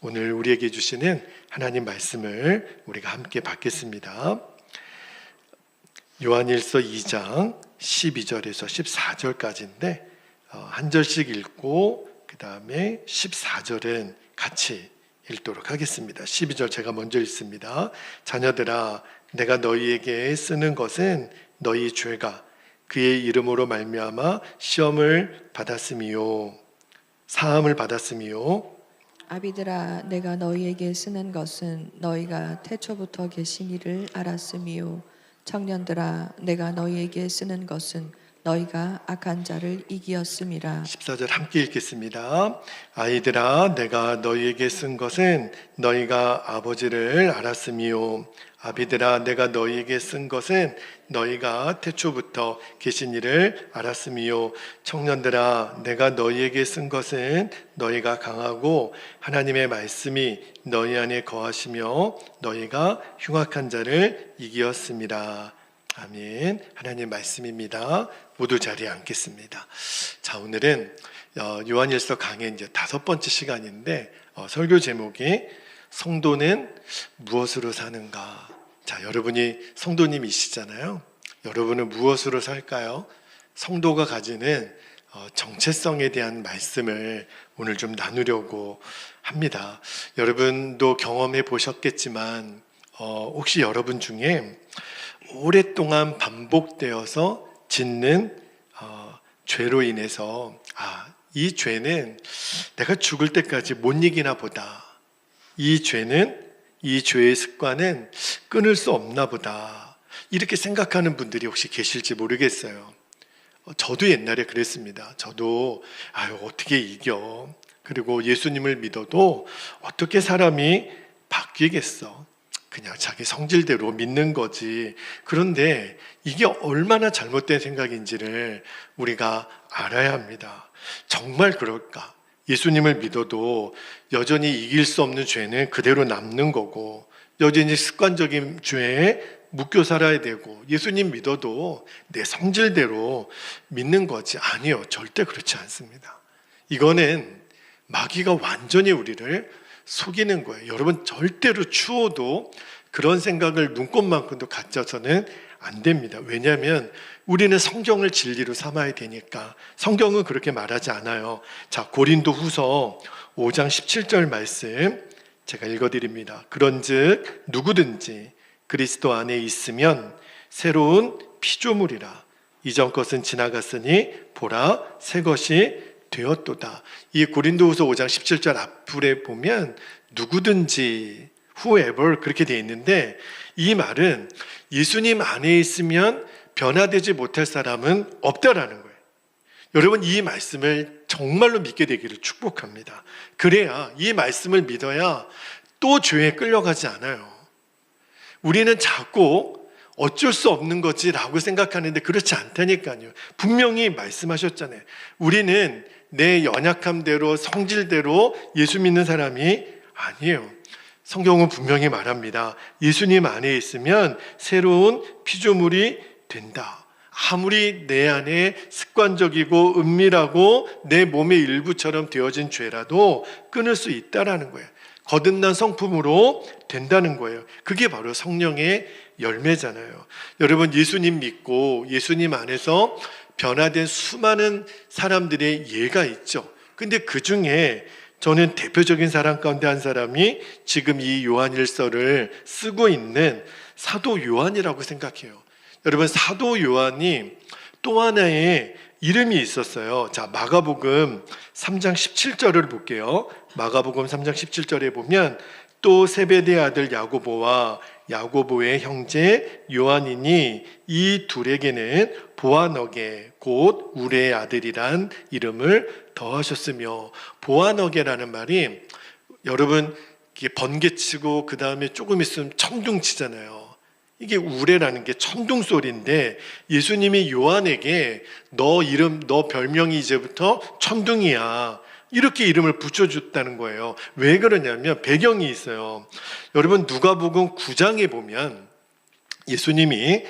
오늘 우리에게 주시는 하나님 말씀을 우리가 함께 받겠습니다. 요한일서 2장 12절에서 14절까지인데 한 절씩 읽고 그 다음에 14절은 같이 읽도록 하겠습니다. 12절 제가 먼저 읽습니다. 자녀들아, 내가 너희에게 쓰는 것은 너희 죄가 그의 이름으로 말미암아 시험을 받았음이요 사함을 받았음이요. 아비들아, 내가 너희에게 쓰는 것은 너희가 태초부터 계신 이를 알았음이요 청년들아, 내가 너희에게 쓰는 것은 너희가 악한 자를 이기었음이라. 14절 함께 읽겠습니다. 아이들아, 내가 너희에게 쓴 것은 너희가 아버지를 알았음이요 아비들아, 내가 너희에게 쓴 것은 너희가 태초부터 계신 이를 알았음이요 청년들아, 내가 너희에게 쓴 것은 너희가 강하고 하나님의 말씀이 너희 안에 거하시며 너희가 흉악한 자를 이기었습니다. 아멘. 하나님 말씀입니다. 모두 자리에 앉겠습니다. 자, 오늘은 요한일서 강의 이제 5번째 시간인데 설교 제목이 성도는 무엇으로 사는가? 자, 여러분이 성도님이시잖아요. 여러분은 무엇으로 살까요? 성도가 가지는 정체성에 대한 말씀을 오늘 좀 나누려고 합니다. 여러분도 경험해 보셨겠지만 혹시 여러분 중에 오랫동안 반복되어서 짓는 죄로 인해서 이 죄는 내가 죽을 때까지 못 이기나 보다. 이 죄의 습관은 끊을 수 없나 보다. 이렇게 생각하는 분들이 혹시 계실지 모르겠어요. 저도 옛날에 그랬습니다. 저도 어떻게 이겨. 그리고 예수님을 믿어도 어떻게 사람이 바뀌겠어. 그냥 자기 성질대로 믿는 거지. 그런데 이게 얼마나 잘못된 생각인지를 우리가 알아야 합니다. 정말 그럴까? 예수님을 믿어도 여전히 이길 수 없는 죄는 그대로 남는 거고, 여전히 습관적인 죄에 묶여 살아야 되고, 예수님 믿어도 내 성질대로 믿는 거지. 아니요, 절대 그렇지 않습니다. 이거는 마귀가 완전히 우리를 속이는 거예요. 여러분, 절대로 추워도 그런 생각을 눈꽃만큼도 갖춰서는 안 됩니다. 왜냐하면 우리는 성경을 진리로 삼아야 되니까. 성경은 그렇게 말하지 않아요. 자, 고린도 후서 5장 17절 말씀 제가 읽어드립니다. 그런즉 누구든지 그리스도 안에 있으면 새로운 피조물이라. 이전 것은 지나갔으니 보라 새 것이 되었도다. 이 고린도후서 5장 17절 앞줄에 보면 누구든지 whoever 그렇게 되어 있는데, 이 말은 예수님 안에 있으면 변화되지 못할 사람은 없다라는 거예요. 여러분, 이 말씀을 정말로 믿게 되기를 축복합니다. 그래야, 이 말씀을 믿어야 또 죄에 끌려가지 않아요. 우리는 자꾸 어쩔 수 없는 거지라고 생각하는데 그렇지 않다니까요. 분명히 말씀하셨잖아요. 우리는 내 연약함대로 성질대로 예수 믿는 사람이 아니에요. 성경은 분명히 말합니다. 예수님 안에 있으면 새로운 피조물이 된다. 아무리 내 안에 습관적이고 은밀하고 내 몸의 일부처럼 되어진 죄라도 끊을 수 있다라는 거예요. 거듭난 성품으로 된다는 거예요. 그게 바로 성령의 열매잖아요. 여러분, 예수님 믿고 예수님 안에서 변화된 수많은 사람들의 예가 있죠. 근데 그 중에 저는 대표적인 사람 가운데 한 사람이 지금 이 요한일서를 쓰고 있는 사도 요한이라고 생각해요. 여러분, 사도 요한이 또 하나의 이름이 있었어요. 자, 마가복음 3장 17절을 볼게요. 마가복음 3장 17절에 보면 또 세베대 아들 야고보와 야고보의 형제 요한이니 이 둘에게는 보아너게 곧 우레의 아들이란 이름을 더하셨으며, 보아너게라는 말이 여러분 번개치고 그 다음에 조금 있으면 천둥치잖아요. 이게 우레라는 게 천둥 소리인데 예수님이 요한에게 너 별명이 이제부터 천둥이야 이렇게 이름을 붙여줬다는 거예요. 왜 그러냐면 배경이 있어요. 여러분, 누가복음 9장에 보면 예수님이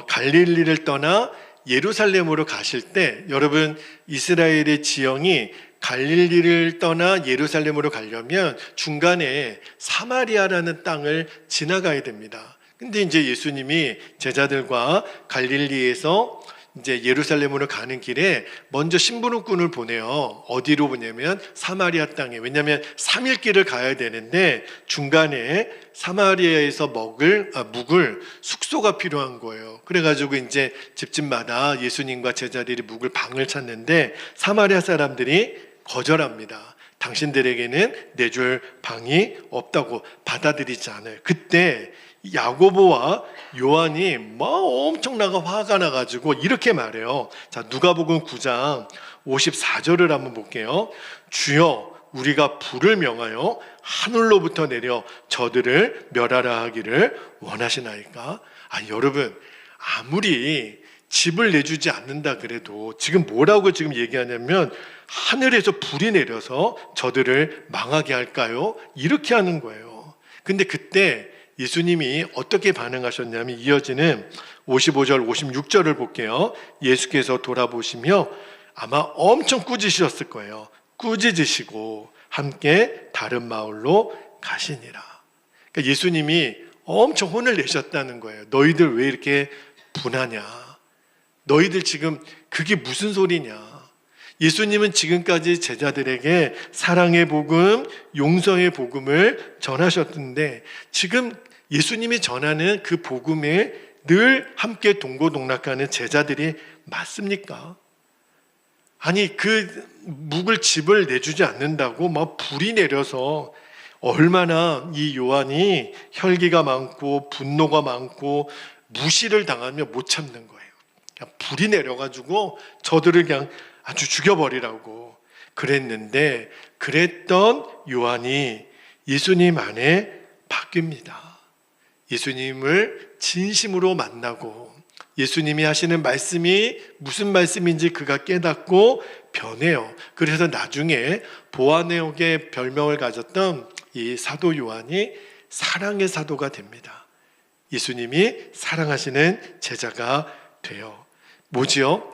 갈릴리를 떠나 예루살렘으로 가실 때, 여러분 이스라엘의 지형이 갈릴리를 떠나 예루살렘으로 가려면 중간에 사마리아라는 땅을 지나가야 됩니다. 근데 이제 예수님이 제자들과 갈릴리에서 이제 예루살렘으로 가는 길에 먼저 심부름꾼을 보내요. 어디로 보냐면 사마리아 땅에. 왜냐하면 3일 길을 가야 되는데 중간에 사마리아에서 묵을 숙소가 필요한 거예요. 그래가지고 이제 집집마다 예수님과 제자들이 묵을 방을 찾는데 사마리아 사람들이 거절합니다. 당신들에게는 내줄 방이 없다고 받아들이지 않아요. 그때 야고보와 요한이 엄청나게 화가 나가지고 이렇게 말해요. 자, 누가복음 9장 54절을 한번 볼게요. 주여, 우리가 불을 명하여 하늘로부터 내려 저들을 멸하라 하기를 원하시나이까? 여러분, 아무리 집을 내주지 않는다 그래도 지금 뭐라고 지금 얘기하냐면 하늘에서 불이 내려서 저들을 망하게 할까요? 이렇게 하는 거예요. 근데 그때 예수님이 어떻게 반응하셨냐면 이어지는 55절, 56절을 볼게요. 예수께서 돌아보시며 아마 엄청 꾸짖으셨을 거예요. 꾸짖으시고 함께 다른 마을로 가시니라. 그러니까 예수님이 엄청 혼을 내셨다는 거예요. 너희들 왜 이렇게 분하냐? 너희들 지금 그게 무슨 소리냐? 예수님은 지금까지 제자들에게 사랑의 복음, 용서의 복음을 전하셨는데 지금 예수님이 전하는 그 복음에 늘 함께 동고동락하는 제자들이 맞습니까? 아니, 그 묵을 집을 내주지 않는다고 막 불이 내려서 얼마나 이 요한이 혈기가 많고 분노가 많고 무시를 당하며 못 참는 거예요. 그냥 불이 내려가지고 저들을 그냥 아주 죽여버리라고 그랬는데 그랬던 요한이 예수님 안에 바뀝니다. 예수님을 진심으로 만나고 예수님이 하시는 말씀이 무슨 말씀인지 그가 깨닫고 변해요. 그래서 나중에 보아네옥의 별명을 가졌던 이 사도 요한이 사랑의 사도가 됩니다. 예수님이 사랑하시는 제자가 돼요. 뭐지요?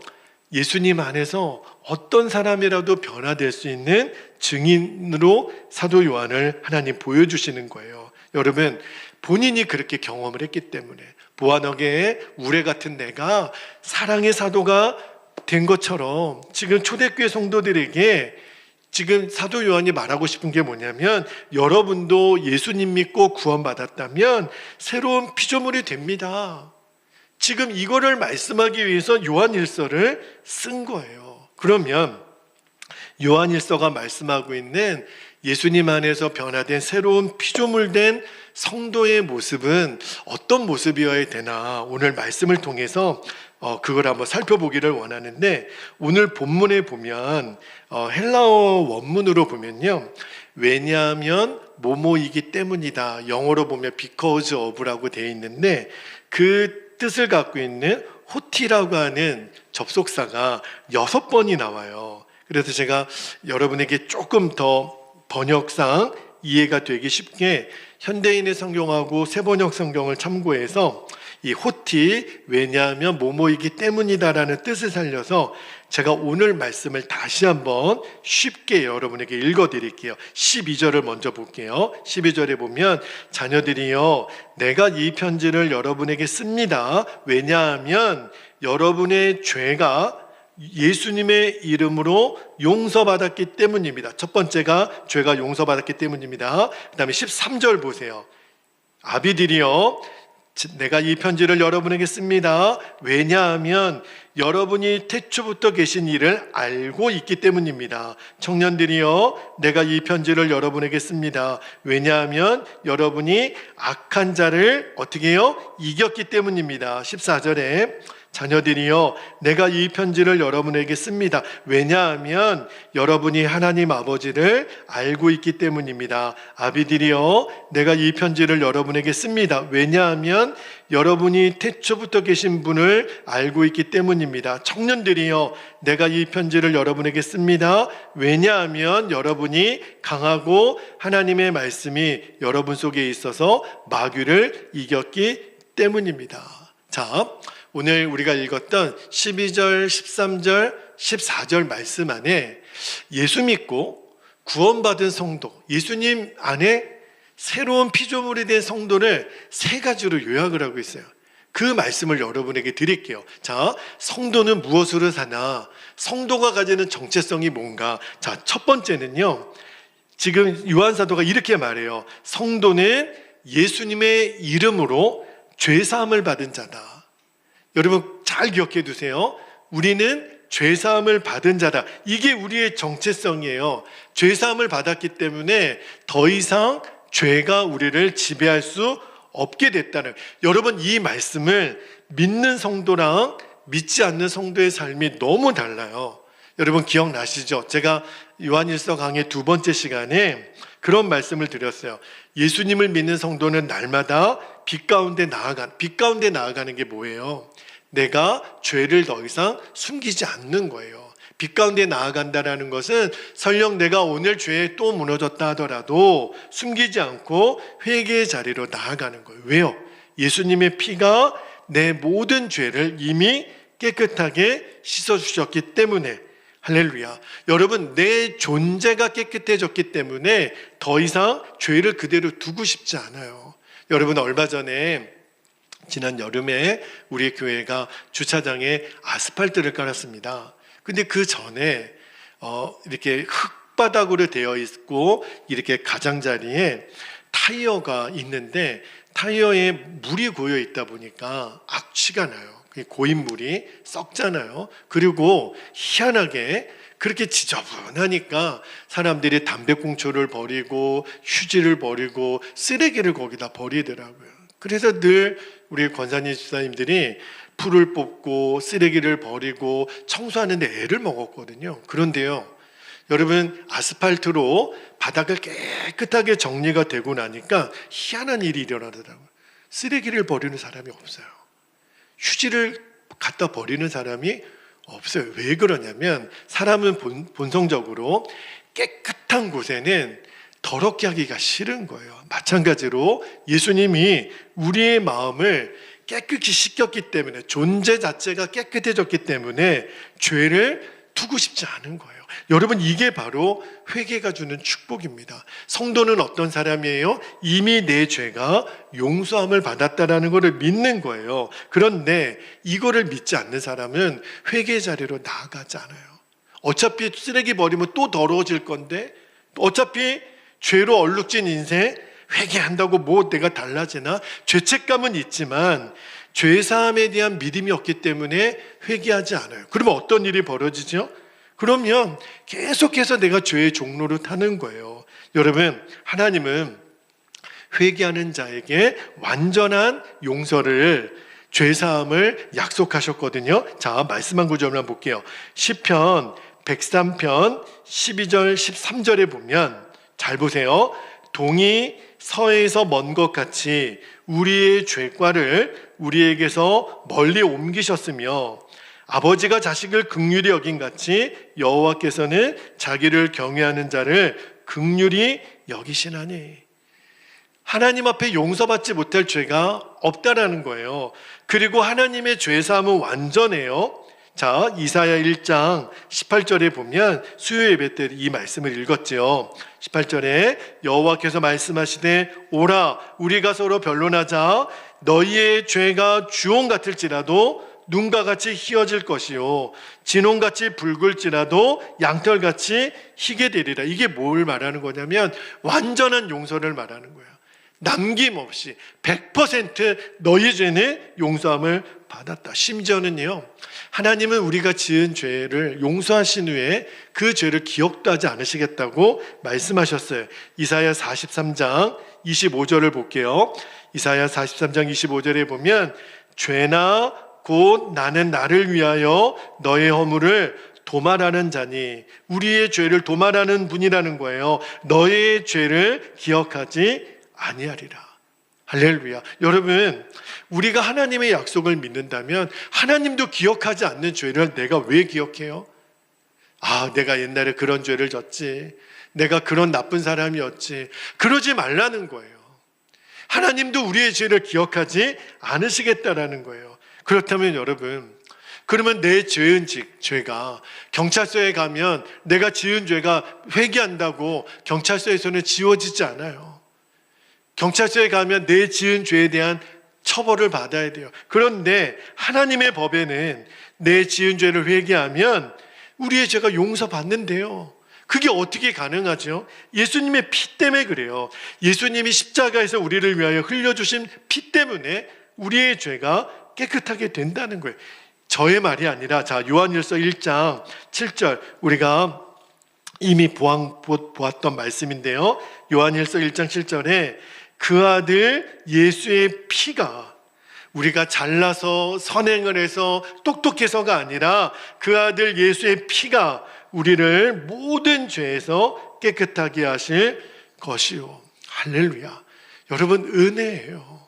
예수님 안에서 어떤 사람이라도 변화될 수 있는 증인으로 사도 요한을 하나님 보여주시는 거예요. 여러분, 본인이 그렇게 경험을 했기 때문에 보아너게의 우레 같은 내가 사랑의 사도가 된 것처럼 지금 초대교회 성도들에게 지금 사도 요한이 말하고 싶은 게 뭐냐면 여러분도 예수님 믿고 구원받았다면 새로운 피조물이 됩니다. 지금 이거를 말씀하기 위해서 요한일서를 쓴 거예요. 그러면 요한일서가 말씀하고 있는 예수님 안에서 변화된 새로운 피조물 된 성도의 모습은 어떤 모습이어야 되나 오늘 말씀을 통해서 그걸 한번 살펴보기를 원하는데 오늘 본문에 보면 헬라어 원문으로 보면요. 왜냐하면 뭐뭐이기 때문이다. 영어로 보면 because of라고 되어 있는데 그 뜻을 갖고 있는 호티라고 하는 접속사가 6번이 나와요. 그래서 제가 여러분에게 조금 더 번역상 이해가 되기 쉽게 현대인의 성경하고 새번역 성경을 참고해서 이 호티, 왜냐하면 뭐뭐이기 때문이다라는 뜻을 살려서 제가 오늘 말씀을 다시 한번 쉽게 여러분에게 읽어드릴게요. 12절을 먼저 볼게요. 12절에 보면 자녀들이여 내가 이 편지를 여러분에게 씁니다. 왜냐하면 여러분의 죄가 예수님의 이름으로 용서받았기 때문입니다. 첫 번째가 죄가 용서받았기 때문입니다. 그 다음에 13절 보세요. 아비들이여 내가 이 편지를 여러분에게 씁니다. 왜냐하면 여러분이 태초부터 계신 일을 알고 있기 때문입니다. 청년들이여 내가 이 편지를 여러분에게 씁니다. 왜냐하면 여러분이 악한 자를 어떻게 해요? 이겼기 때문입니다. 14절에 자녀들이여 내가 이 편지를 여러분에게 씁니다. 왜냐하면 여러분이 하나님 아버지를 알고 있기 때문입니다. 아비들이여 내가 이 편지를 여러분에게 씁니다. 왜냐하면 여러분이 태초부터 계신 분을 알고 있기 때문입니다. 청년들이여 내가 이 편지를 여러분에게 씁니다. 왜냐하면 여러분이 강하고 하나님의 말씀이 여러분 속에 있어서 마귀를 이겼기 때문입니다. 자, 오늘 우리가 읽었던 12절, 13절, 14절 말씀 안에 예수 믿고 구원받은 성도, 예수님 안에 새로운 피조물이 된 성도를 세 가지로 요약을 하고 있어요. 그 말씀을 여러분에게 드릴게요. 자, 성도는 무엇으로 사나? 성도가 가지는 정체성이 뭔가? 자, 첫 번째는요, 지금 요한사도가 이렇게 말해요. 성도는 예수님의 이름으로 죄사함을 받은 자다. 여러분 잘 기억해 두세요. 우리는 죄사함을 받은 자다. 이게 우리의 정체성이에요. 죄사함을 받았기 때문에 더 이상 죄가 우리를 지배할 수 없게 됐다는, 여러분 이 말씀을 믿는 성도랑 믿지 않는 성도의 삶이 너무 달라요. 여러분 기억나시죠? 제가 요한일서 강의 두 번째 시간에 그런 말씀을 드렸어요. 예수님을 믿는 성도는 날마다 빛 가운데 나아가는 게 뭐예요? 내가 죄를 더 이상 숨기지 않는 거예요. 빛 가운데 나아간다는 것은 설령 내가 오늘 죄에 또 무너졌다 하더라도 숨기지 않고 회개의 자리로 나아가는 거예요. 왜요? 예수님의 피가 내 모든 죄를 이미 깨끗하게 씻어주셨기 때문에. 할렐루야. 여러분, 내 존재가 깨끗해졌기 때문에 더 이상 죄를 그대로 두고 싶지 않아요. 여러분, 얼마 전에 지난 여름에 우리 교회가 주차장에 아스팔트를 깔았습니다. 근데 그 전에 이렇게 흙바닥으로 되어 있고 이렇게 가장자리에 타이어가 있는데 타이어에 물이 고여 있다 보니까 악취가 나요. 고인 물이 썩잖아요. 그리고 희한하게 그렇게 지저분하니까 사람들이 담배꽁초를 버리고 휴지를 버리고 쓰레기를 거기다 버리더라고요. 그래서 늘 우리 권사님 집사님들이 풀을 뽑고 쓰레기를 버리고 청소하는데 애를 먹었거든요. 그런데요, 여러분 아스팔트로 바닥을 깨끗하게 정리가 되고 나니까 희한한 일이 일어나더라고요. 쓰레기를 버리는 사람이 없어요. 휴지를 갖다 버리는 사람이 없어요. 왜 그러냐면 사람은 본성적으로 깨끗한 곳에는 더럽게 하기가 싫은 거예요. 마찬가지로 예수님이 우리의 마음을 깨끗이 씻겼기 때문에, 존재 자체가 깨끗해졌기 때문에 죄를 두고 싶지 않은 거예요. 여러분 이게 바로 회개가 주는 축복입니다. 성도는 어떤 사람이에요? 이미 내 죄가 용서함을 받았다라는 것을 믿는 거예요. 그런데 이거를 믿지 않는 사람은 회개 자리로 나아가지 않아요. 어차피 쓰레기 버리면 또 더러워질 건데, 어차피 죄로 얼룩진 인생 회개한다고 뭐 내가 달라지나? 죄책감은 있지만 죄사함에 대한 믿음이 없기 때문에 회개하지 않아요. 그러면 어떤 일이 벌어지죠? 그러면 계속해서 내가 죄의 종로를 타는 거예요. 여러분, 하나님은 회개하는 자에게 완전한 용서를, 죄사함을 약속하셨거든요. 자, 말씀 한 구절만 볼게요. 시편 103편 12절 13절에 보면 잘 보세요. 동이 서에서 먼 것 같이 우리의 죄과를 우리에게서 멀리 옮기셨으며 아버지가 자식을 긍휼히 여긴 같이 여호와께서는 자기를 경외하는 자를 긍휼히 여기시나니. 하나님 앞에 용서받지 못할 죄가 없다라는 거예요. 그리고 하나님의 죄사함은 완전해요. 자, 이사야 1장 18절에 보면 수요 예배 때 이 말씀을 읽었죠. 18절에 여호와께서 말씀하시되 오라 우리가 서로 변론하자. 너희의 죄가 주홍 같을지라도 눈과 같이 희어질 것이요 진홍같이 붉을지라도 양털같이 희게 되리라. 이게 뭘 말하는 거냐면 완전한 용서를 말하는 거예요. 남김없이 100% 너희 죄는 용서함을 받았다. 심지어는요, 하나님은 우리가 지은 죄를 용서하신 후에 그 죄를 기억도 하지 않으시겠다고 말씀하셨어요. 이사야 43장 25절을 볼게요. 이사야 43장 25절에 보면 죄나 곧 나는 나를 위하여 너의 허물을 도말하는 자니, 우리의 죄를 도말하는 분이라는 거예요. 너의 죄를 기억하지 아니하리라. 할렐루야. 여러분, 우리가 하나님의 약속을 믿는다면 하나님도 기억하지 않는 죄를 내가 왜 기억해요? 아, 내가 옛날에 그런 죄를 졌지, 내가 그런 나쁜 사람이었지, 그러지 말라는 거예요. 하나님도 우리의 죄를 기억하지 않으시겠다라는 거예요. 그렇다면 여러분, 그러면 내 죄가 경찰서에 가면 내가 지은 죄가 회개한다고 경찰서에서는 지워지지 않아요. 경찰서에 가면 내 지은 죄에 대한 처벌을 받아야 돼요. 그런데 하나님의 법에는 내 지은 죄를 회개하면 우리의 죄가 용서받는데요. 그게 어떻게 가능하죠? 예수님의 피 때문에 그래요. 예수님이 십자가에서 우리를 위하여 흘려주신 피 때문에 우리의 죄가 깨끗하게 된다는 거예요. 저의 말이 아니라, 자, 요한일서 1장 7절, 우리가 이미 보았던 말씀인데요. 요한일서 1장 7절에 그 아들 예수의 피가, 우리가 잘나서 선행을 해서 똑똑해서가 아니라 그 아들 예수의 피가 우리를 모든 죄에서 깨끗하게 하실 것이요. 할렐루야. 여러분, 은혜예요.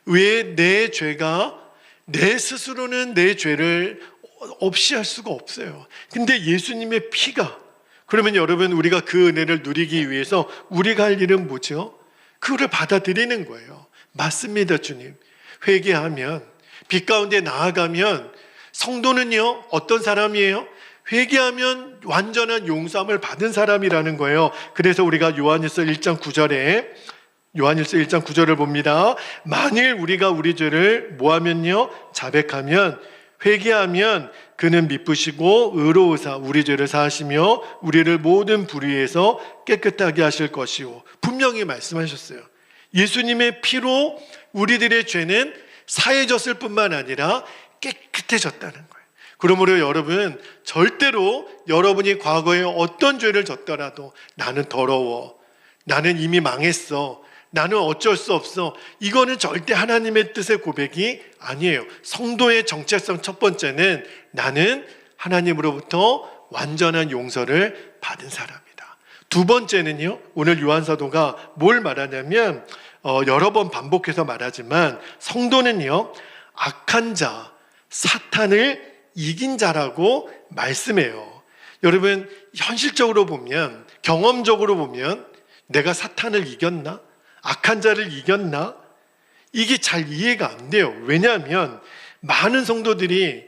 왜 내 죄가, 내 스스로는 내 죄를 없이 할 수가 없어요. 근데 예수님의 피가, 그러면 여러분, 우리가 그 은혜를 누리기 위해서 우리가 할 일은 뭐죠? 그거를 받아들이는 거예요. 맞습니다, 주님. 회개하면, 빛 가운데 나아가면, 성도는요, 어떤 사람이에요? 회개하면 완전한 용서함을 받은 사람이라는 거예요. 그래서 우리가 요한일서 1장 9절을 봅니다. 만일 우리가 우리 죄를 뭐하면요? 자백하면, 회개하면 그는 미쁘시고 의로우사 우리 죄를 사하시며 우리를 모든 불의에서 깨끗하게 하실 것이요. 분명히 말씀하셨어요. 예수님의 피로 우리들의 죄는 사해졌을 뿐만 아니라 깨끗해졌다는 거예요. 그러므로 여러분, 절대로 여러분이 과거에 어떤 죄를 졌더라도 나는 더러워, 나는 이미 망했어, 나는 어쩔 수 없어, 이거는 절대 하나님의 뜻의 고백이 아니에요. 성도의 정체성 첫 번째는 나는 하나님으로부터 완전한 용서를 받은 사람이다. 두 번째는요, 오늘 요한사도가 뭘 말하냐면 여러 번 반복해서 말하지만 성도는요, 악한 자, 사탄을 이긴 자라고 말씀해요. 여러분, 현실적으로 보면, 경험적으로 보면 내가 사탄을 이겼나? 악한 자를 이겼나? 이게 잘 이해가 안 돼요. 왜냐하면 많은 성도들이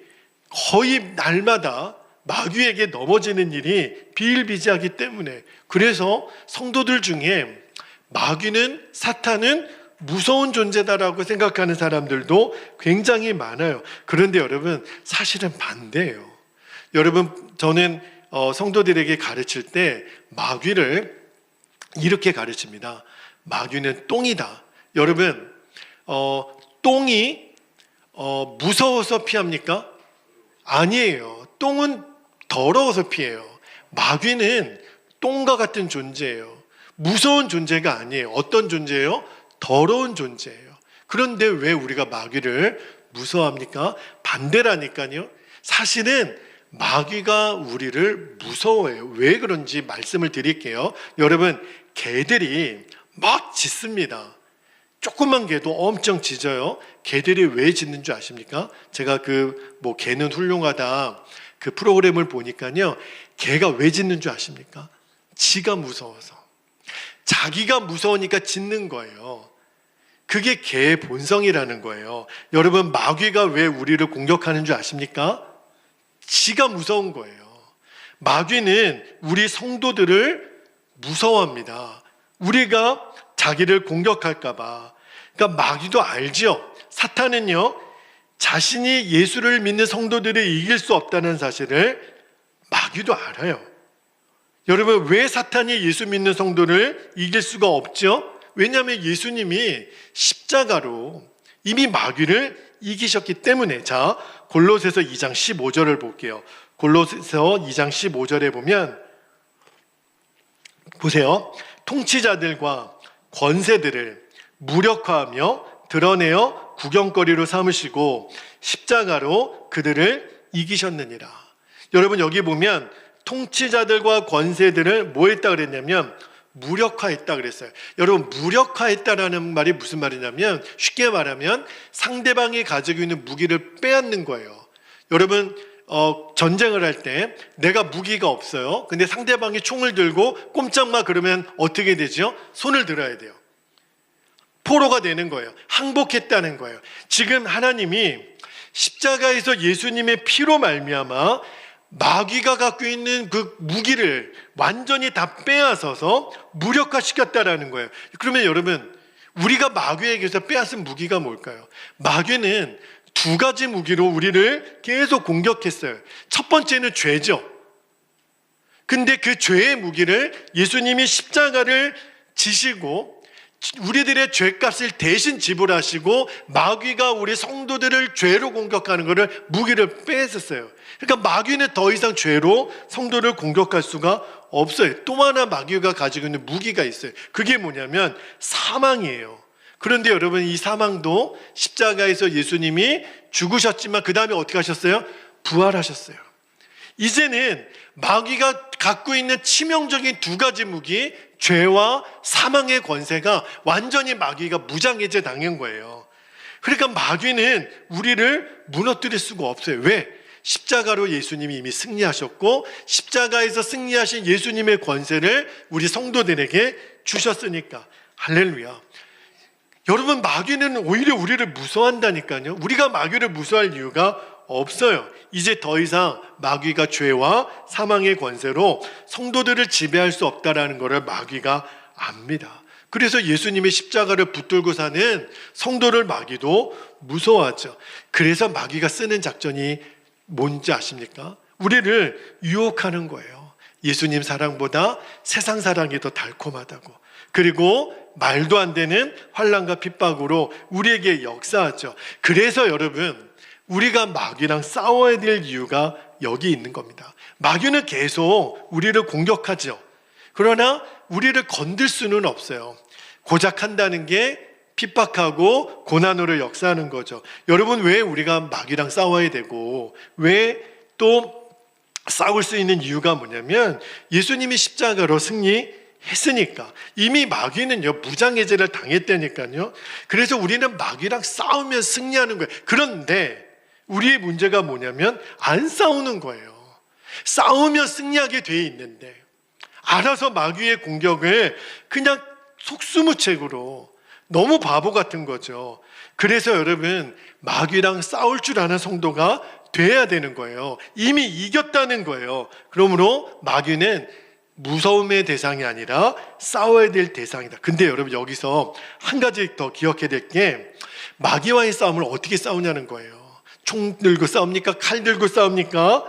거의 날마다 마귀에게 넘어지는 일이 비일비재하기 때문에, 그래서 성도들 중에 마귀는, 사탄은 무서운 존재다라고 생각하는 사람들도 굉장히 많아요. 그런데 여러분, 사실은 반대예요. 여러분, 저는 성도들에게 가르칠 때 마귀를 이렇게 가르칩니다. 마귀는 똥이다. 여러분, 똥이 무서워서 피합니까? 아니에요. 똥은 더러워서 피해요. 마귀는 똥과 같은 존재예요. 무서운 존재가 아니에요. 어떤 존재예요? 더러운 존재예요. 그런데 왜 우리가 마귀를 무서워합니까? 반대라니까요. 사실은 마귀가 우리를 무서워해요. 왜 그런지 말씀을 드릴게요. 여러분, 개들이 막 짖습니다. 조금만 개도 엄청 짖어요. 개들이 왜 짖는 줄 아십니까? 제가 개는 훌륭하다 그 프로그램을 보니까요, 개가 왜 짖는 줄 아십니까? 지가 무서워서. 자기가 무서우니까 짖는 거예요. 그게 개의 본성이라는 거예요. 여러분, 마귀가 왜 우리를 공격하는 줄 아십니까? 지가 무서운 거예요. 마귀는 우리 성도들을 무서워합니다. 우리가 자기를 공격할까 봐. 그러니까 마귀도 알죠. 사탄은요, 자신이 예수를 믿는 성도들을 이길 수 없다는 사실을 마귀도 알아요. 여러분, 왜 사탄이 예수 믿는 성도를 이길 수가 없죠? 왜냐하면 예수님이 십자가로 이미 마귀를 이기셨기 때문에. 자, 골로새서 2장 15절을 볼게요. 골로새서 2장 15절에 보면, 보세요. 통치자들과 권세들을 무력화하며 드러내어 구경거리로 삼으시고 십자가로 그들을 이기셨느니라. 여러분, 여기 보면 통치자들과 권세들을 뭐 했다 그랬냐면 무력화했다 그랬어요. 여러분, 무력화했다라는 말이 무슨 말이냐면, 쉽게 말하면 상대방이 가지고 있는 무기를 빼앗는 거예요. 여러분, 전쟁을 할 때 내가 무기가 없어요. 근데 상대방이 총을 들고 꼼짝마 그러면 어떻게 되죠? 손을 들어야 돼요. 포로가 되는 거예요. 항복했다는 거예요. 지금 하나님이 십자가에서 예수님의 피로 말미암아 마귀가 갖고 있는 그 무기를 완전히 다 빼앗아서 무력화시켰다라는 거예요. 그러면 여러분, 우리가 마귀에게서 빼앗은 무기가 뭘까요? 마귀는 두 가지 무기로 우리를 계속 공격했어요. 첫 번째는 죄죠. 근데 그 죄의 무기를 예수님이 십자가를 지시고 우리들의 죄값을 대신 지불하시고 마귀가 우리 성도들을 죄로 공격하는 것을 무기를 빼앗았어요. 그러니까 마귀는 더 이상 죄로 성도를 공격할 수가 없어요. 또 하나 마귀가 가지고 있는 무기가 있어요. 그게 뭐냐면 사망이에요. 그런데 여러분, 이 사망도 십자가에서 예수님이 죽으셨지만 그 다음에 어떻게 하셨어요? 부활하셨어요. 이제는 마귀가 갖고 있는 치명적인 두 가지 무기, 죄와 사망의 권세가 완전히 마귀가 무장해제 당한 거예요. 그러니까 마귀는 우리를 무너뜨릴 수가 없어요. 왜? 십자가로 예수님이 이미 승리하셨고 십자가에서 승리하신 예수님의 권세를 우리 성도들에게 주셨으니까. 할렐루야. 여러분, 마귀는 오히려 우리를 무서워한다니까요. 우리가 마귀를 무서워할 이유가 없어요. 이제 더 이상 마귀가 죄와 사망의 권세로 성도들을 지배할 수 없다라는 것을 마귀가 압니다. 그래서 예수님의 십자가를 붙들고 사는 성도를 마귀도 무서워하죠. 그래서 마귀가 쓰는 작전이 뭔지 아십니까? 우리를 유혹하는 거예요. 예수님 사랑보다 세상 사랑이 더 달콤하다고. 그리고 말도 안 되는 환난과 핍박으로 우리에게 역사하죠. 그래서 여러분, 우리가 마귀랑 싸워야 될 이유가 여기 있는 겁니다. 마귀는 계속 우리를 공격하죠. 그러나 우리를 건들 수는 없어요. 고작 한다는 게 핍박하고 고난으로 역사하는 거죠. 여러분, 왜 우리가 마귀랑 싸워야 되고 왜 또 싸울 수 있는 이유가 뭐냐면 예수님이 십자가로 승리했으니까. 이미 마귀는요, 무장해제를 당했다니까요. 그래서 우리는 마귀랑 싸우면 승리하는 거예요. 그런데 우리의 문제가 뭐냐면 안 싸우는 거예요. 싸우면 승리하게 돼 있는데 알아서 마귀의 공격을 그냥 속수무책으로, 너무 바보 같은 거죠. 그래서 여러분, 마귀랑 싸울 줄 아는 성도가 돼야 되는 거예요. 이미 이겼다는 거예요. 그러므로 마귀는 무서움의 대상이 아니라 싸워야 될 대상이다. 근데 여러분, 여기서 한 가지 더 기억해야 될 게, 마귀와의 싸움을 어떻게 싸우냐는 거예요. 총 들고 싸웁니까? 칼 들고 싸웁니까?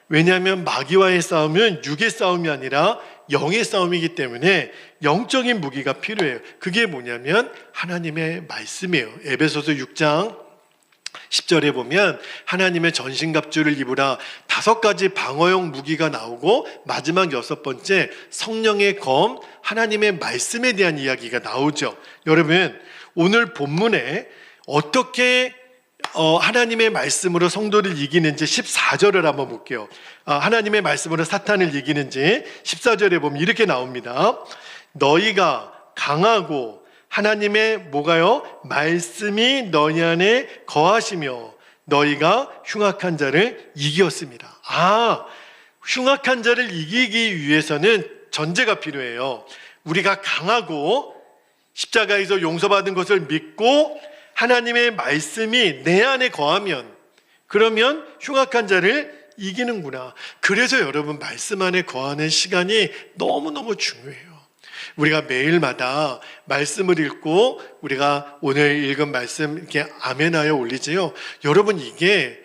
왜냐하면 마귀와의 싸움은 육의 싸움이 아니라 영의 싸움이기 때문에 영적인 무기가 필요해요. 그게 뭐냐면 하나님의 말씀이에요. 에베소서 6장 10절에 보면 하나님의 전신갑주를 입으라, 5가지 방어용 무기가 나오고 마지막 6번째 성령의 검, 하나님의 말씀에 대한 이야기가 나오죠. 여러분, 오늘 본문에 어떻게 하나님의 말씀으로 성도를 이기는지 14절을 한번 볼게요. 하나님의 말씀으로 사탄을 이기는지 14절에 보면 이렇게 나옵니다. 너희가 강하고 하나님의 뭐가요? 말씀이 너희 안에 거하시며 너희가 흉악한 자를 이기었습니다. 흉악한 자를 이기기 위해서는 전제가 필요해요. 우리가 강하고 십자가에서 용서받은 것을 믿고 하나님의 말씀이 내 안에 거하면, 그러면 흉악한 자를 이기는구나. 그래서 여러분, 말씀 안에 거하는 시간이 너무너무 중요해요. 우리가 매일마다 말씀을 읽고 우리가 오늘 읽은 말씀 이렇게 아멘하여 올리지요. 여러분, 이게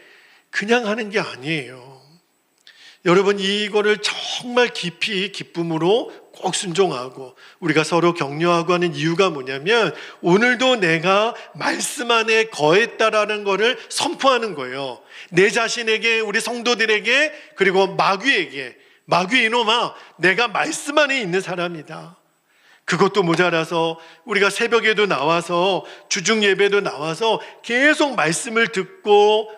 그냥 하는 게 아니에요. 여러분, 이거를 정말 깊이 기쁨으로 꼭 순종하고 우리가 서로 격려하고 하는 이유가 뭐냐면 오늘도 내가 말씀 안에 거했다라는 것을 선포하는 거예요. 내 자신에게, 우리 성도들에게, 그리고 마귀에게. 마귀 이놈아, 내가 말씀 안에 있는 사람이다. 그것도 모자라서 우리가 새벽에도 나와서 주중 예배도 나와서 계속 말씀을 듣고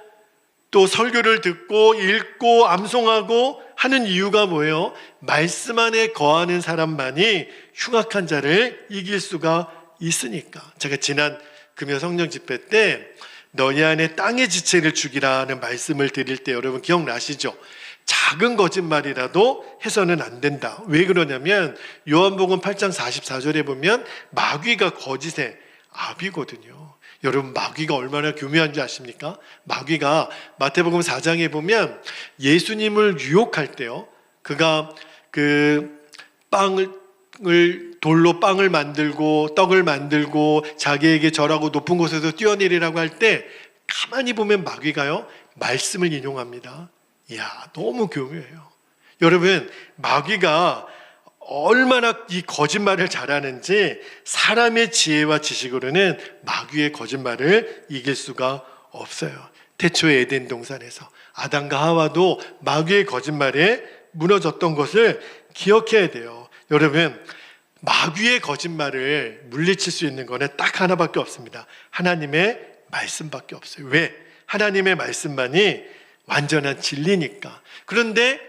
또 설교를 듣고 읽고 암송하고 하는 이유가 뭐예요? 말씀 안에 거하는 사람만이 흉악한 자를 이길 수가 있으니까. 제가 지난 금요 성령 집회 때 너희 안에 땅의 지체를 죽이라는 말씀을 드릴 때 여러분 기억나시죠? 작은 거짓말이라도 해서는 안 된다. 왜 그러냐면 요한복음 8장 44절에 보면 마귀가 거짓에 아비거든요. 여러분, 마귀가 얼마나 교묘한지 아십니까? 마귀가 마태복음 4장에 보면 예수님을 유혹할 때요, 그가 그 돌로 빵을 만들고 떡을 만들고 자기에게 절하고 높은 곳에서 뛰어내리라고 할 때 가만히 보면 마귀가요, 말씀을 인용합니다. 이야, 너무 교묘해요. 여러분, 마귀가 얼마나 이 거짓말을 잘하는지 사람의 지혜와 지식으로는 마귀의 거짓말을 이길 수가 없어요. 태초의 에덴 동산에서 아담과 하와도 마귀의 거짓말에 무너졌던 것을 기억해야 돼요. 여러분, 마귀의 거짓말을 물리칠 수 있는 것은 딱 하나밖에 없습니다. 하나님의 말씀밖에 없어요. 왜? 하나님의 말씀만이 완전한 진리니까. 그런데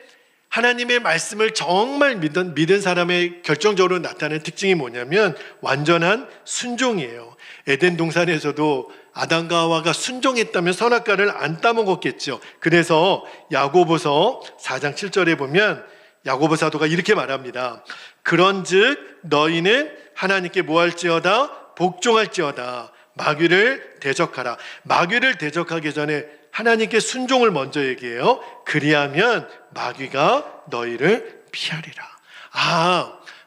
하나님의 말씀을 정말 믿은 사람의 결정적으로 나타나는 특징이 뭐냐면 완전한 순종이에요. 에덴 동산에서도 아담과 하와가 순종했다면 선악과를 안 따먹었겠죠. 그래서 야고보서 4장 7절에 보면 야고보 사도가 이렇게 말합니다. 그런즉 너희는 하나님께 뭐할지어다? 복종할지어다. 마귀를 대적하라. 마귀를 대적하기 전에 하나님께 순종을 먼저 얘기해요. 그리하면 마귀가 너희를 피하리라.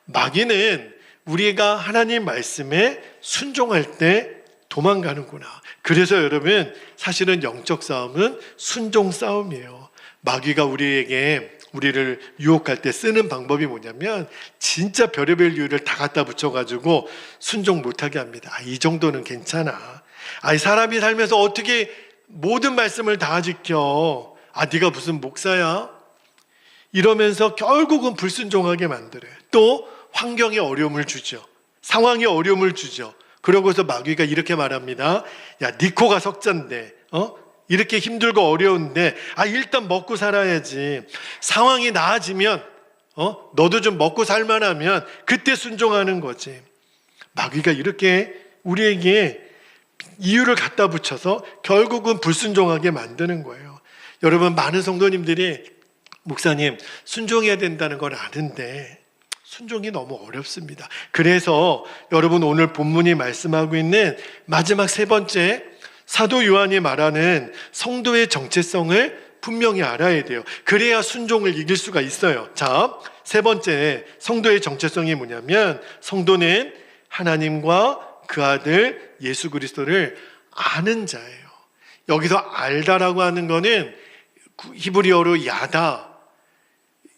마귀는 우리가 하나님 말씀에 순종할 때 도망가는구나. 그래서 여러분, 사실은 영적 싸움은 순종 싸움이에요. 마귀가 우리를 유혹할 때 쓰는 방법이 뭐냐면 진짜 별의별 이유를 다 갖다 붙여가지고 순종 못하게 합니다. 이 정도는 괜찮아. 사람이 살면서 어떻게 모든 말씀을 다 지켜? 네가 무슨 목사야? 이러면서 결국은 불순종하게 만들어요. 또 환경에 어려움을 주죠. 상황에 어려움을 주죠. 그러고서 마귀가 이렇게 말합니다. 야, 네 코가 석잔데 이렇게 힘들고 어려운데 일단 먹고 살아야지. 상황이 나아지면 너도 좀 먹고 살만하면 그때 순종하는 거지. 마귀가 이렇게 우리에게 이유를 갖다 붙여서 결국은 불순종하게 만드는 거예요. 여러분, 많은 성도님들이 목사님, 순종해야 된다는 걸 아는데 순종이 너무 어렵습니다. 그래서 여러분, 오늘 본문이 말씀하고 있는 마지막 세 번째, 사도 요한이 말하는 성도의 정체성을 분명히 알아야 돼요. 그래야 순종을 이길 수가 있어요. 자, 세 번째 성도의 정체성이 뭐냐면 성도는 하나님과 그 아들 예수 그리스도를 아는 자예요. 여기서 알다라고 하는 거는 히브리어로 야다.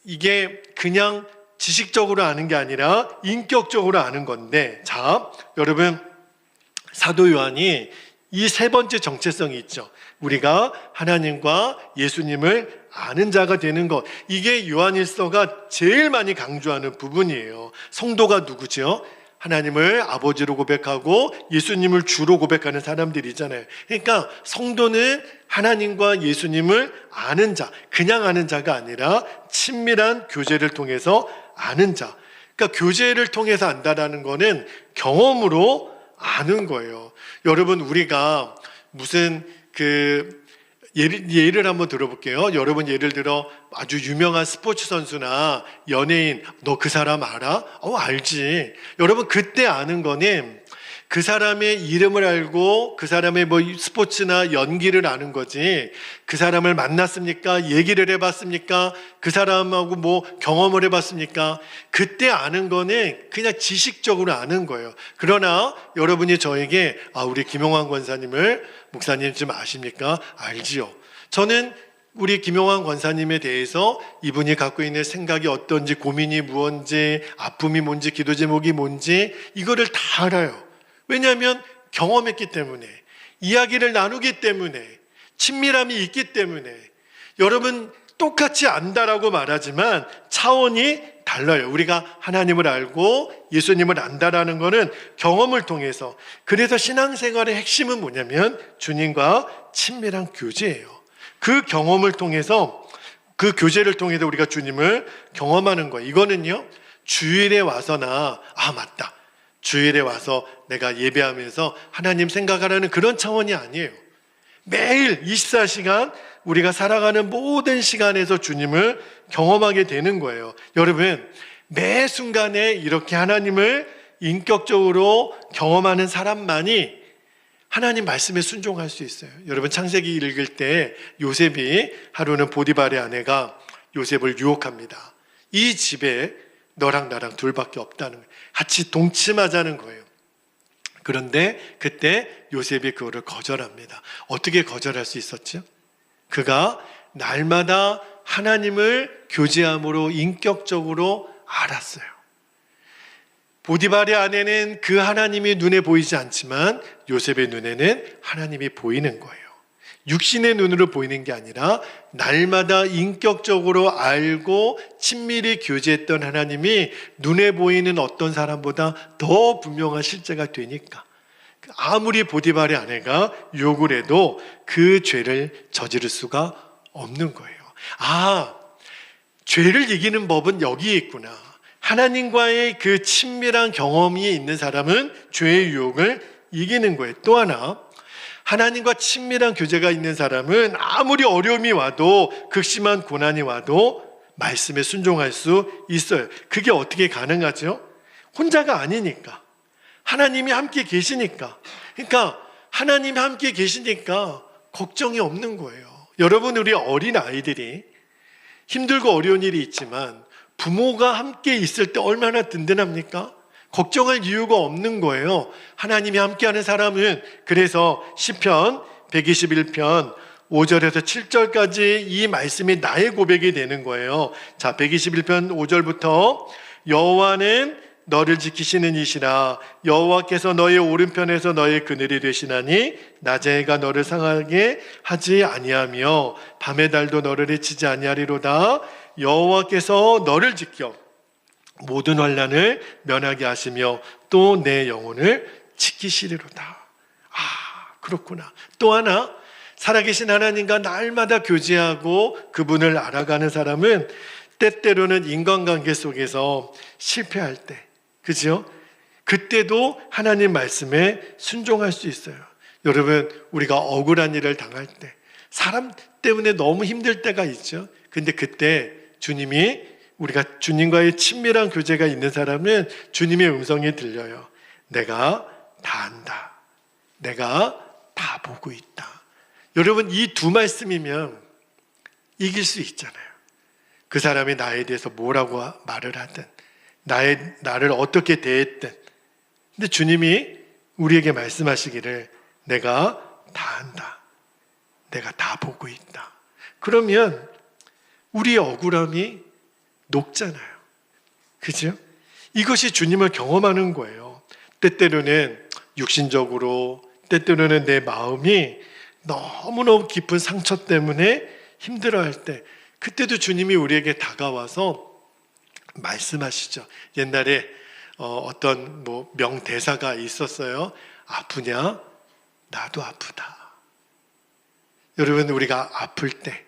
이게 그냥 지식적으로 아는 게 아니라 인격적으로 아는 건데, 자, 여러분, 사도 요한이 이 세 번째 정체성이 있죠. 우리가 하나님과 예수님을 아는 자가 되는 것. 이게 요한일서가 제일 많이 강조하는 부분이에요. 성도가 누구죠? 하나님을 아버지로 고백하고 예수님을 주로 고백하는 사람들이잖아요. 그러니까 성도는 하나님과 예수님을 아는 자, 그냥 아는 자가 아니라 친밀한 교제를 통해서 아는 자. 그러니까 교제를 통해서 안다라는 거는 경험으로 아는 거예요. 여러분, 우리가 무슨 예를 한번 들어볼게요. 여러분, 예를 들어 아주 유명한 스포츠 선수나 연예인, 너 그 사람 알아? 알지. 여러분, 그때 아는 거는 그 사람의 이름을 알고 그 사람의 스포츠나 연기를 아는 거지, 그 사람을 만났습니까? 얘기를 해봤습니까? 그 사람하고 경험을 해봤습니까? 그때 아는 거는 그냥 지식적으로 아는 거예요. 그러나 여러분이 저에게 우리 김용환 권사님을 목사님 좀 아십니까? 알지요. 저는 우리 김용환 권사님에 대해서 이분이 갖고 있는 생각이 어떤지, 고민이 무언지, 아픔이 뭔지, 기도 제목이 뭔지 이거를 다 알아요. 왜냐하면 경험했기 때문에, 이야기를 나누기 때문에, 친밀함이 있기 때문에. 여러분, 똑같이 안다라고 말하지만 차원이 달라요. 우리가 하나님을 알고 예수님을 안다라는 것은 경험을 통해서. 그래서 신앙생활의 핵심은 뭐냐면 주님과 친밀한 교제예요. 그 경험을 통해서, 그 교제를 통해서 우리가 주님을 경험하는 거예요. 이거는요, 주일에 와서나 맞다, 주일에 와서 내가 예배하면서 하나님 생각하라는 그런 차원이 아니에요. 매일 24시간 우리가 살아가는 모든 시간에서 주님을 경험하게 되는 거예요. 여러분, 매 순간에 이렇게 하나님을 인격적으로 경험하는 사람만이 하나님 말씀에 순종할 수 있어요. 여러분 창세기 읽을 때 요셉이 하루는 보디발의 아내가 요셉을 유혹합니다. 이 집에 너랑 나랑 둘밖에 없다는 거예요. 같이 동침하자는 거예요. 그런데 그때 요셉이 그거를 거절합니다. 어떻게 거절할 수 있었죠? 그가 날마다 하나님을 교제함으로 인격적으로 알았어요. 보디발의 아내는 그 하나님이 눈에 보이지 않지만 요셉의 눈에는 하나님이 보이는 거예요. 육신의 눈으로 보이는 게 아니라 날마다 인격적으로 알고 친밀히 교제했던 하나님이 눈에 보이는 어떤 사람보다 더 분명한 실제가 되니까 아무리 보디발의 아내가 유혹을 해도 그 죄를 저지를 수가 없는 거예요. 아, 죄를 이기는 법은 여기에 있구나. 하나님과의 그 친밀한 경험이 있는 사람은 죄의 유혹을 이기는 거예요. 또 하나, 하나님과 친밀한 교제가 있는 사람은 아무리 어려움이 와도 극심한 고난이 와도 말씀에 순종할 수 있어요. 그게 어떻게 가능하죠? 혼자가 아니니까. 하나님이 함께 계시니까. 그러니까 하나님이 함께 계시니까 걱정이 없는 거예요. 여러분, 우리 어린 아이들이 힘들고 어려운 일이 있지만 부모가 함께 있을 때 얼마나 든든합니까? 걱정할 이유가 없는 거예요. 하나님이 함께하는 사람은. 그래서 시편 121편 5절에서 7절까지 이 말씀이 나의 고백이 되는 거예요. 자, 121편 5절부터 여호와는 너를 지키시는 이시라. 여호와께서 너의 오른편에서 너의 그늘이 되시나니 낮의 해가 너를 상하게 하지 아니하며 밤의 달도 너를 해치지 아니하리로다. 여호와께서 너를 지켜 모든 환난을 면하게 하시며 또 내 영혼을 지키시리로다. 아, 그렇구나. 또 하나, 살아계신 하나님과 날마다 교제하고 그분을 알아가는 사람은 때때로는 인간관계 속에서 실패할 때, 그죠? 그때도 하나님 말씀에 순종할 수 있어요. 여러분, 우리가 억울한 일을 당할 때, 사람 때문에 너무 힘들 때가 있죠. 근데 그때 주님이, 우리가 주님과의 친밀한 교제가 있는 사람은 주님의 음성이 들려요. 내가 다 안다. 내가 다 보고 있다. 여러분, 이 두 말씀이면 이길 수 있잖아요. 그 사람이 나에 대해서 뭐라고 말을 하든, 나를 어떻게 대했든. 근데 주님이 우리에게 말씀하시기를 내가 다 안다. 내가 다 보고 있다. 그러면 우리의 억울함이 녹잖아요. 그죠? 이것이 주님을 경험하는 거예요. 때때로는 육신적으로, 때때로는 내 마음이 너무너무 깊은 상처 때문에 힘들어할 때, 그때도 주님이 우리에게 다가와서 말씀하시죠. 옛날에 어떤 명대사가 있었어요. 아프냐? 나도 아프다. 여러분, 우리가 아플 때,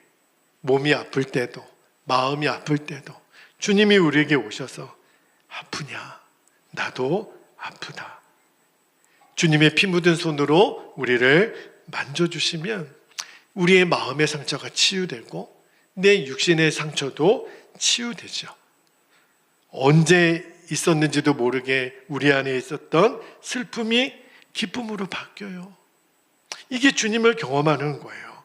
몸이 아플 때도, 마음이 아플 때도 주님이 우리에게 오셔서 아프냐? 나도 아프다. 주님의 피 묻은 손으로 우리를 만져주시면 우리의 마음의 상처가 치유되고 내 육신의 상처도 치유되죠. 언제 있었는지도 모르게 우리 안에 있었던 슬픔이 기쁨으로 바뀌어요. 이게 주님을 경험하는 거예요.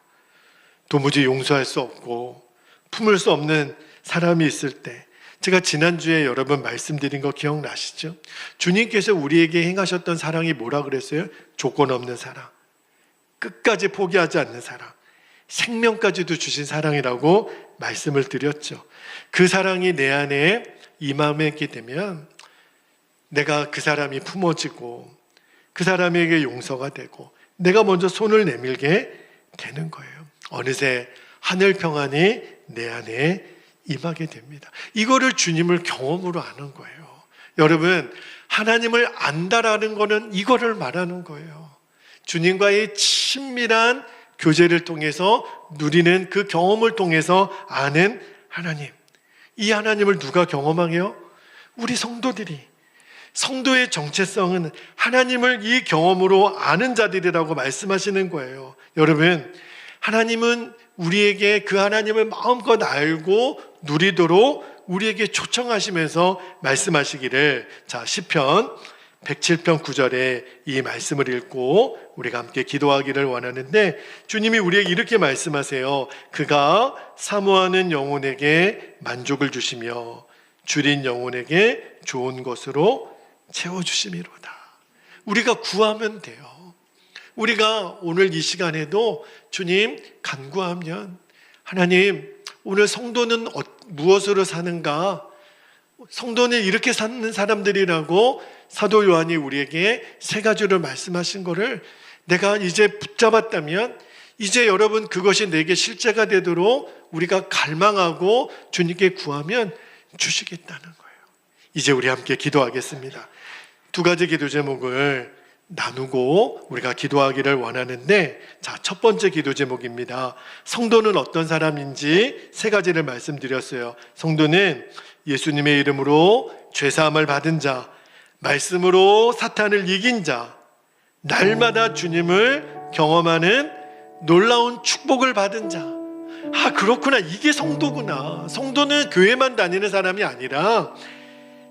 도무지 용서할 수 없고 품을 수 없는 사람이 있을 때, 제가 지난주에 여러분 말씀드린 거 기억나시죠? 주님께서 우리에게 행하셨던 사랑이 뭐라 그랬어요? 조건 없는 사랑, 끝까지 포기하지 않는 사랑, 생명까지도 주신 사랑이라고 말씀을 드렸죠. 그 사랑이 내 안에 임하게 되면 내가 그 사람이 품어지고 그 사람에게 용서가 되고 내가 먼저 손을 내밀게 되는 거예요. 어느새 하늘 평안이 내 안에 임하게 됩니다. 이거를 주님을 경험으로 아는 거예요. 여러분, 하나님을 안다라는 거는 이거를 말하는 거예요. 주님과의 친밀한 교제를 통해서 누리는 그 경험을 통해서 아는 하나님. 이 하나님을 누가 경험하게요? 우리 성도들이. 성도의 정체성은 하나님을 이 경험으로 아는 자들이라고 말씀하시는 거예요. 여러분, 하나님은 우리에게 그 하나님을 마음껏 알고 누리도록 우리에게 초청하시면서 말씀하시기를, 자, 시편 107편 9절에 이 말씀을 읽고 우리가 함께 기도하기를 원하는데, 주님이 우리에게 이렇게 말씀하세요. 그가 사모하는 영혼에게 만족을 주시며 줄인 영혼에게 좋은 것으로 채워주심이로다. 우리가 구하면 돼요. 우리가 오늘 이 시간에도 주님 간구하면, 하나님 오늘 성도는 무엇으로 사는가? 성도는 이렇게 사는 사람들이라고 사도 요한이 우리에게 세 가지를 말씀하신 거를 내가 이제 붙잡았다면, 이제 여러분 그것이 내게 실제가 되도록 우리가 갈망하고 주님께 구하면 주시겠다는 거예요. 이제 우리 함께 기도하겠습니다. 두 가지 기도 제목을 나누고 우리가 기도하기를 원하는데, 자, 첫 번째 기도 제목입니다. 성도는 어떤 사람인지 세 가지를 말씀드렸어요. 성도는 예수님의 이름으로 죄사함을 받은 자, 말씀으로 사탄을 이긴 자, 날마다 주님을 경험하는 놀라운 축복을 받은 자. 아, 그렇구나. 이게 성도구나. 성도는 교회만 다니는 사람이 아니라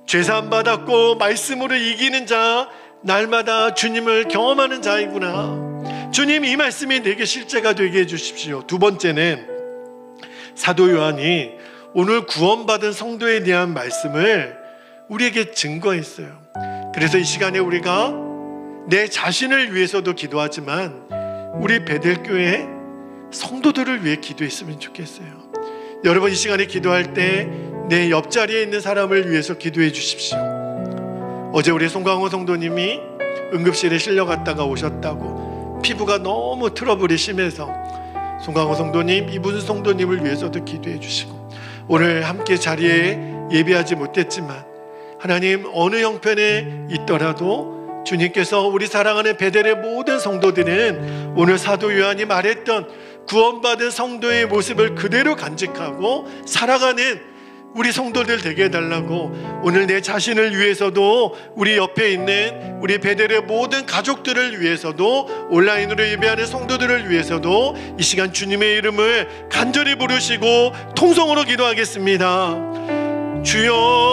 죄사함 받았고 말씀으로 이기는 자, 날마다 주님을 경험하는 자이구나. 주님, 이 말씀이 내게 실제가 되게 해주십시오. 두 번째는 사도 요한이 오늘 구원받은 성도에 대한 말씀을 우리에게 증거했어요. 그래서 이 시간에 우리가 내 자신을 위해서도 기도하지만 우리 베델교회 성도들을 위해 기도했으면 좋겠어요. 여러분, 이 시간에 기도할 때 내 옆자리에 있는 사람을 위해서 기도해 주십시오. 어제 우리 송강호 성도님이 응급실에 실려갔다가 오셨다고, 피부가 너무 트러블이 심해서 송강호 성도님, 이분 성도님을 위해서도 기도해 주시고, 오늘 함께 자리에 예배하지 못했지만 하나님 어느 형편에 있더라도 주님께서 우리 사랑하는 베델의 모든 성도들은 오늘 사도 요한이 말했던 구원받은 성도의 모습을 그대로 간직하고 살아가는 우리 성도들 되게 해달라고, 오늘 내 자신을 위해서도 우리 옆에 있는 우리 베델의 모든 가족들을 위해서도 온라인으로 예배하는 성도들을 위해서도 이 시간 주님의 이름을 간절히 부르시고 통성으로 기도하겠습니다. 주여